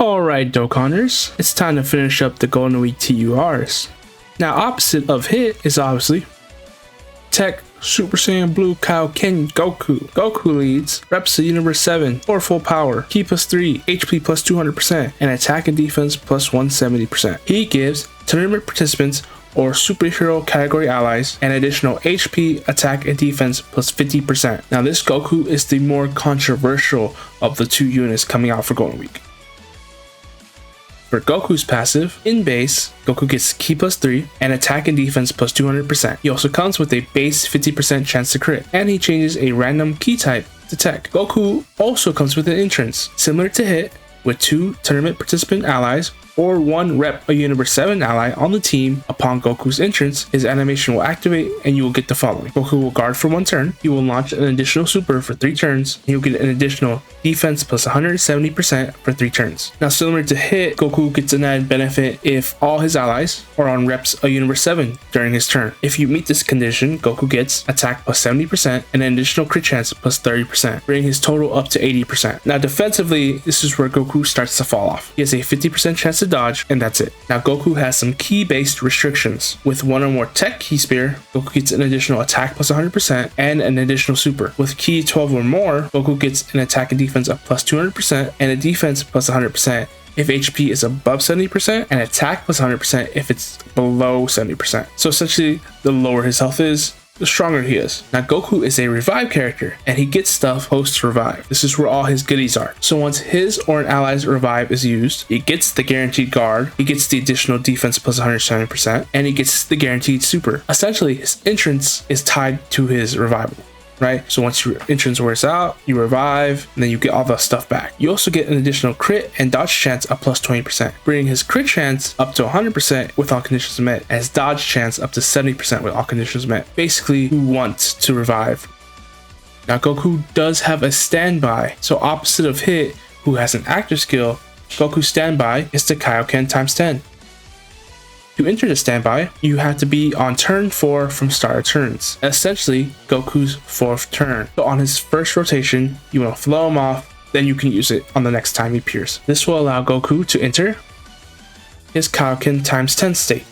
Alright Dokkanners, it's time to finish up the Golden Week TURs. Now opposite of hit is obviously Tech Super Saiyan Blue Kaioken Goku. Goku leads reps of Universe 7 or full power, Ki plus 3, HP plus 200%, and attack and defense plus 170%. He gives tournament participants or superhero category allies an additional HP, attack, and defense plus 50%. Now this Goku is the more controversial of the two units coming out for Golden Week. For Goku's passive, in base, Goku gets Ki plus 3 and attack and defense plus 200%. He also comes with a base 50% chance to crit, and he changes a random Ki type to Tech. Goku also comes with an entrance, similar to Hit, with 2 tournament participant allies or 1 rep a Universe 7 ally on the team. Upon Goku's entrance, his animation will activate and you will get the following. Goku will guard for 1 turn, he will launch an additional super for 3 turns, and he will get an additional defense plus 170% for 3 turns. Now similar to Hit, Goku gets an added benefit if all his allies are on reps a Universe 7 during his turn. If you meet this condition, Goku gets attack plus 70% and an additional crit chance plus 30%, bringing his total up to 80%. Now defensively, this is where Goku starts to fall off. He has a 50% chance to dodge, and that's it. Now Goku has some key based restrictions. With 1 or more Tech Ki Spear, Goku gets an additional attack plus 100% and an additional super. With Ki 12 or more, Goku gets an attack and defense of plus 200% and a defense plus 100% if HP is above 70% and attack plus 100% if it's below 70%. So essentially, the lower his health is, the stronger he is. Now Goku is a revive character and he gets stuff post revive. This is where all his goodies are. So once his or an ally's revive is used, he gets the guaranteed guard, he gets the additional defense plus 170%, and he gets the guaranteed super. Essentially, his entrance is tied to his revival. Right? So once your entrance wears out, you revive, and then you get all the stuff back. You also get an additional crit and dodge chance of plus 20%, bringing his crit chance up to 100% with all conditions met, and his dodge chance up to 70% with all conditions met. Basically, who wants to revive. Now Goku does have a standby, so opposite of Hit, who has an active skill, Goku's standby is the Kaioken times 10. To enter the standby, you have to be on turn 4 from start of turns, essentially Goku's 4th turn. So on his first rotation, you want to flow him off, then you can use it on the next time he appears. This will allow Goku to enter his Kaioken times 10 state.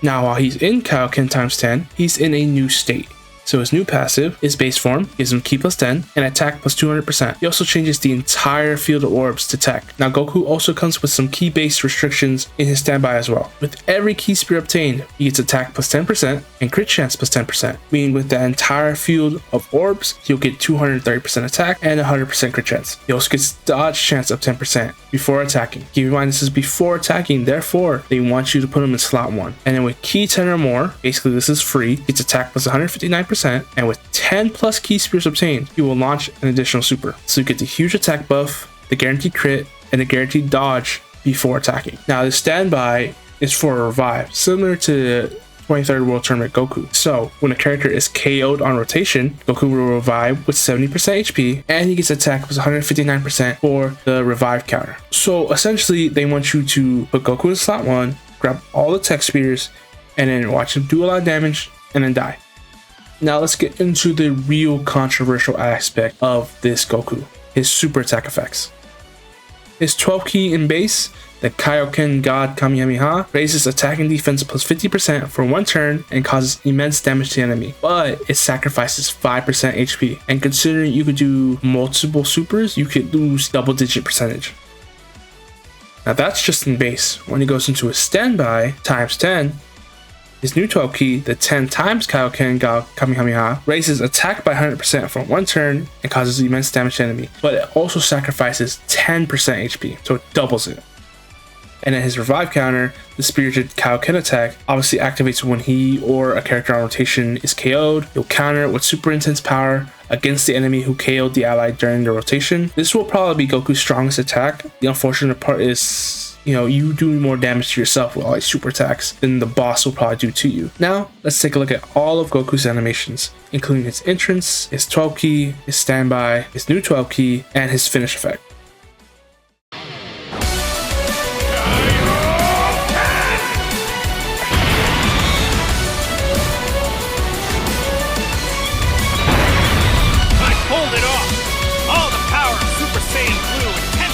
Now while he's in Kaioken times 10, he's in a new state. So his new passive is base form, gives him Ki plus 10 and attack plus 200%. He also changes the entire field of orbs to Tech. Now Goku also comes with some key based restrictions in his standby as well. With every Ki Spear obtained, he gets attack plus 10% and crit chance plus 10%, meaning with the entire field of orbs, he'll get 230% attack and 100% crit chance. He also gets dodge chance of 10% before attacking. Keep in mind this is before attacking, therefore they want you to put him in slot 1. And then with Ki 10 or more, basically this is free, gets attack plus 159%, and with 10 plus Ki Spears obtained, you will launch an additional super. So you get the huge attack buff, the guaranteed crit, and the guaranteed dodge before attacking. Now the standby is for a revive, similar to 23rd World Tournament Goku. So when a character is KO'd on rotation, Goku will revive with 70% HP, and he gets attack plus 159% for the revive counter. So essentially, they want you to put Goku in slot 1, grab all the Tech Spears, and then watch him do a lot of damage, and then die. Now let's get into the real controversial aspect of this Goku, his super attack effects. His 12 Ki in base, the Kaioken God Kamehameha, raises attack and defense plus 50% for 1 turn and causes immense damage to the enemy, but it sacrifices 5% HP. And considering you could do multiple supers, you could lose double-digit percentage. Now that's just in base. When he goes into his standby times 10, his new 12 Ki, the 10 times Kaioken God Kamehameha, raises attack by 100% for 1 turn and causes immense damage to the enemy, but it also sacrifices 10% HP, so it doubles it. And then his revive counter, the Spirited Kaioken attack, obviously activates when he or a character on rotation is KO'd. You'll counter it with super intense power against the enemy who KO'd the ally during the rotation. This will probably be Goku's strongest attack. The unfortunate part is, you do more damage to yourself with all these super attacks than the boss will probably do to you. Now, let's take a look at all of Goku's animations, including his entrance, his 12 Ki, his standby, his new 12 Ki, and his finish effect. Pulled it off! All the power of Super Saiyan Blue and 10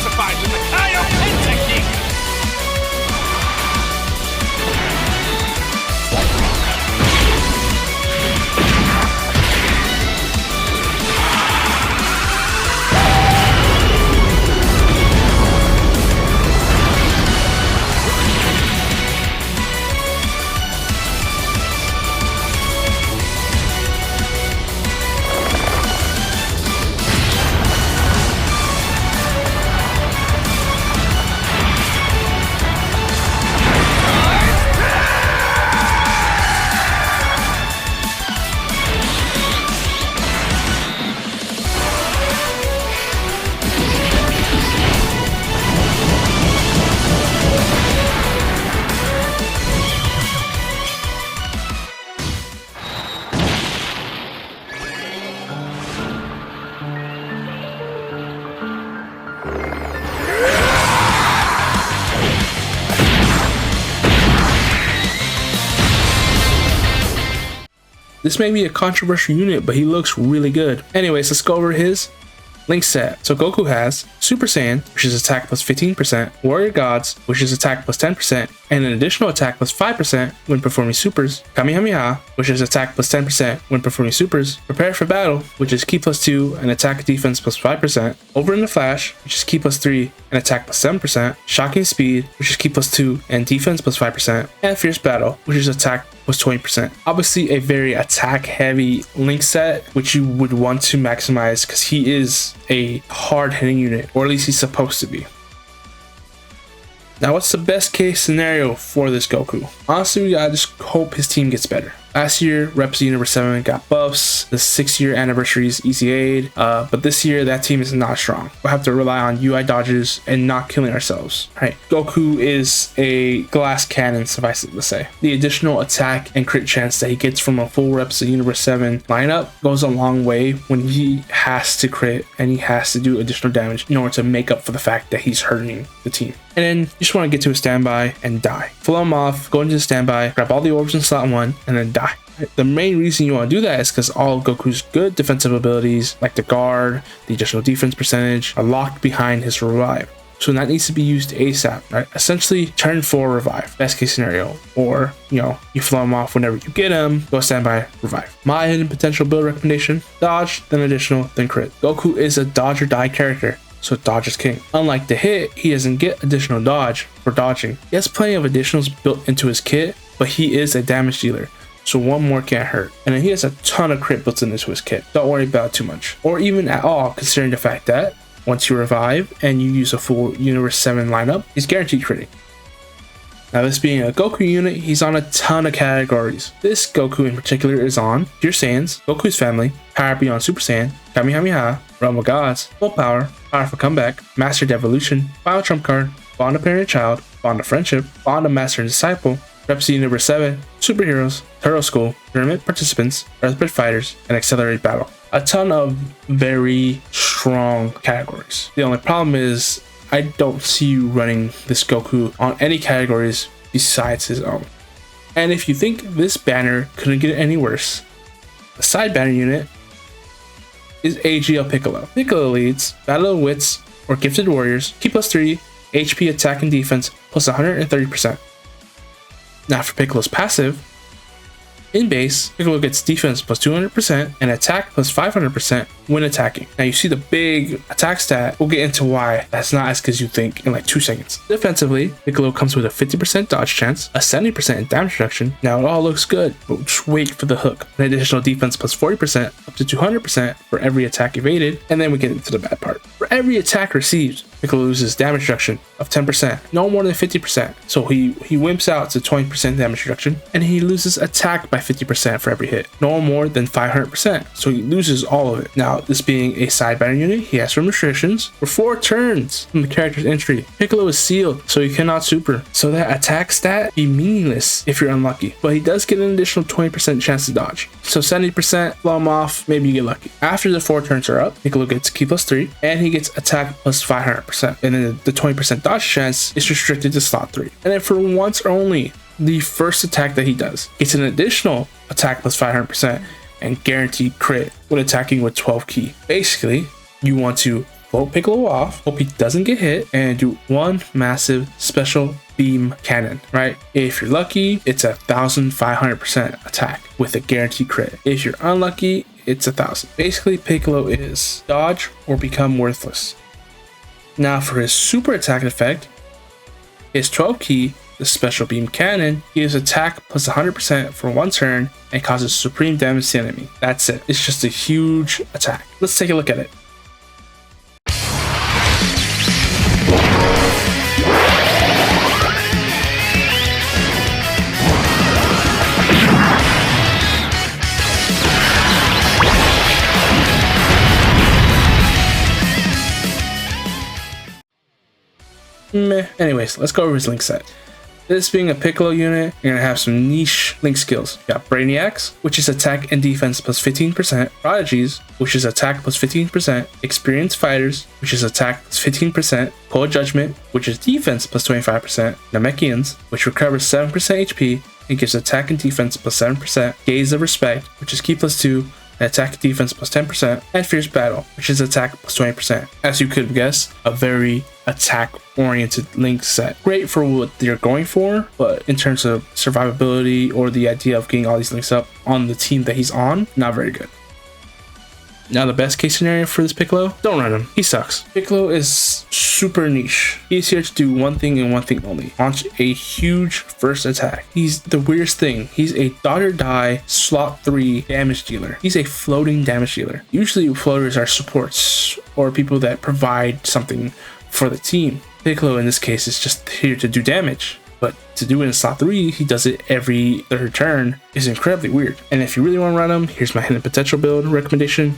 This may be a controversial unit, but he looks really good. Anyways, let's go over his link set. So Goku has Super Saiyan, which is attack plus 15%, Warrior Gods, which is attack plus 10%, and an additional attack plus 5% when performing supers, Kamehameha, which is attack plus 10% when performing supers, Prepare for Battle, which is ki plus 2 and attack defense plus 5%, Over in the Flash, which is ki plus 3 and attack plus 7%, Shocking Speed, which is ki plus 2 and defense plus 5%, and Fierce Battle, which is attack plus 20%. Obviously a very attack heavy link set, which you would want to maximize because he is a hard hitting unit, or at least he's supposed to be. Now, what's the best case scenario for this Goku? Honestly, I just hope his team gets better. Last year, Reps Universe 7 got buffs, the 6-year anniversary is easy aid, but this year that team is not strong. We'll have to rely on UI dodges and not killing ourselves. Right? Goku is a glass cannon, suffice it to say. The additional attack and crit chance that he gets from a full Reps Universe 7 lineup goes a long way when he has to crit and he has to do additional damage in order to make up for the fact that he's hurting the team. And then you just want to get to a standby and die. Flow him off, go into the standby, grab all the orbs in slot 1, and then die. The main reason you want to do that is because all of Goku's good defensive abilities, like the guard, the additional defense percentage, are locked behind his revive. So that needs to be used ASAP, right? Essentially, turn 4 revive, best case scenario. Or, you flow him off whenever you get him, go standby, revive. My hidden potential build recommendation, dodge, then additional, then crit. Goku is a dodge or die character, so dodge is king. Unlike the hit, he doesn't get additional dodge for dodging. He has plenty of additionals built into his kit, but he is a damage dealer, so one more can't hurt. And then he has a ton of crit built into his kit. Don't worry about it too much, or even at all, considering the fact that once you revive and you use a full Universe 7 lineup, he's guaranteed critting. Now, this being a Goku unit, he's on a ton of categories. This Goku in particular is on Pure Saiyans, Goku's Family, Power Beyond Super Saiyan, Kamehameha, Realm of Gods, Full Power, Powerful Comeback, Master Devolution, Final Trump Card, Bond of Parent and Child, Bond of Friendship, Bond of Master and Disciple, Reps Universe 7, Superheroes, Turtle School, Tournament Participants, Earthbred Fighters, and Accelerate Battle. A ton of very strong categories. The only problem is I don't see you running this Goku on any categories besides his own. And if you think this banner couldn't get any worse, the side banner unit is AGL Piccolo. Piccolo leads Battle of Wits or Gifted Warriors, ki plus 3, HP attack and defense plus 130%. Now for Piccolo's passive, in base, Piccolo gets defense plus 200% and attack plus 500% when attacking. Now you see the big attack stat. We'll get into why that's not as good as you think in like 2 seconds. Defensively, Piccolo comes with a 50% dodge chance, a 70% damage reduction. Now it all looks good, but just wait for the hook. An additional defense plus 40% up to 200% for every attack evaded, and then we get into the bad part. For every attack received, Piccolo loses damage reduction of 10%, no more than 50%. So he wimps out to 20% damage reduction, and he loses attack by 50% for every hit, no more than 500%. So he loses all of it. Now, this being a side banner unit, he has some restrictions. For 4 turns from the character's entry, Piccolo is sealed, so he cannot super. So that attack stat be meaningless if you're unlucky, but he does get an additional 20% chance to dodge. So 70%, blow him off, maybe you get lucky. After the 4 turns are up, Piccolo gets ki plus 3, and he gets attack plus 500%. And then the 20% dodge chance is restricted to slot 3. And then for once only, the first attack that he does gets an additional attack plus 500% and guaranteed crit when attacking with 12 ki. Basically, you want to float Piccolo off, hope he doesn't get hit, and do one massive special beam cannon, right? If you're lucky, it's 1,500% attack with a guaranteed crit. If you're unlucky, it's 1,000. Basically, Piccolo is dodge or become worthless. Now for his super attack effect, his 12 ki, the special beam cannon, gives attack plus 100% for 1 turn and causes supreme damage to the enemy. That's it. It's just a huge attack. Let's take a look at it. Anyways, let's go over his link set. This being a Piccolo unit, you're going to have some niche link skills. You got Brainiacs, which is attack and defense plus 15%, Prodigies, which is attack plus 15%, Experienced Fighters, which is attack plus 15%, Poet Judgment, which is defense plus 25%, Namekians, which recovers 7% HP, it gives attack and defense plus 7%, Gaze of Respect, which is Ki plus 2, attack and defense plus 10%, and Fierce Battle, which is attack plus 20%. As you could guess, a very attack-oriented link set. Great for what you're going for, but in terms of survivability or the idea of getting all these links up on the team that he's on, not very good. Now the best case scenario for this Piccolo, don't run him, he sucks. Piccolo is super niche. He's here to do one thing and one thing only, launch a huge first attack. He's the weirdest thing, he's a dot or die slot 3 damage dealer. He's a floating damage dealer. Usually floaters are supports or people that provide something for the team. Piccolo in this case is just here to do damage. But to do it in slot 3, he does it every third turn, is incredibly weird. And if you really want to run him, here's my hidden potential build recommendation.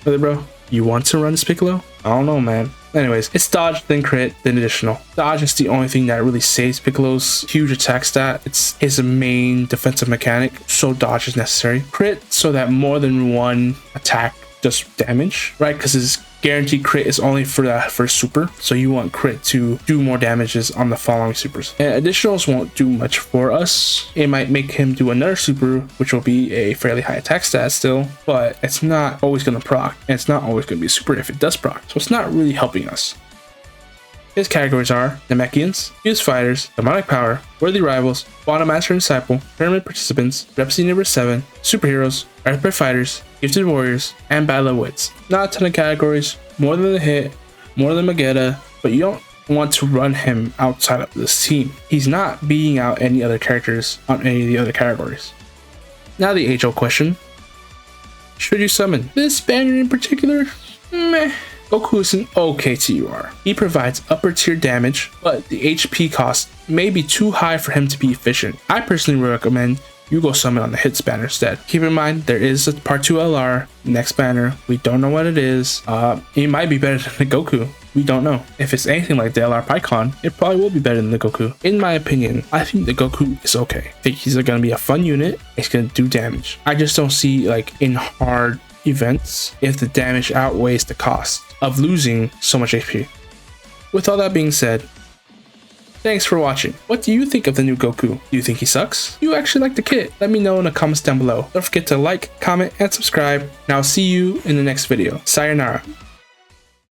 Really, bro? You want to run this Piccolo? I don't know, man. Anyways, it's dodge, then crit, then additional. Dodge is the only thing that really saves Piccolo's huge attack stat. It's his main defensive mechanic, so dodge is necessary. Crit, so that more than one attack does damage, right? Because his guaranteed crit is only for that first super, so you want crit to do more damages on the following supers. And additionals won't do much for us. It might make him do another super, which will be a fairly high attack stat still, but it's not always going to proc, and it's not always going to be a super if it does proc, so it's not really helping us. His categories are Namekians, Fused Fighters, Demonic Power, Worthy Rivals, Bottom Master and Disciple, Pyramid Participants, Rhapsody number 7, Superheroes, Earthbred Fighters, Gifted Warriors, and Battle of Wits. Not a ton of categories, more than the hit, more than Magetta, but you don't want to run him outside of this team. He's not beating out any other characters on any of the other categories. Now the age-old question, should you summon this banner in particular? Meh. Goku is an okay TUR. He provides upper tier damage, but the HP cost may be too high for him to be efficient. I personally recommend you go summon on the hits banner instead. Keep in mind, there is a part 2 LR, next banner. We don't know what it is. It might be better than the Goku. We don't know. If it's anything like the LR Pycon, it probably will be better than the Goku. In my opinion, I think the Goku is okay. I think he's gonna be a fun unit. It's gonna do damage. I just don't see, like, in hard events, if the damage outweighs the cost of losing so much HP. With all that being said, thanks for watching. What do you think of the new Goku? Do you think he sucks? Do you actually like the kit? Let me know in the comments down below. Don't forget to like, comment, and subscribe, and I'll see you in the next video. Sayonara.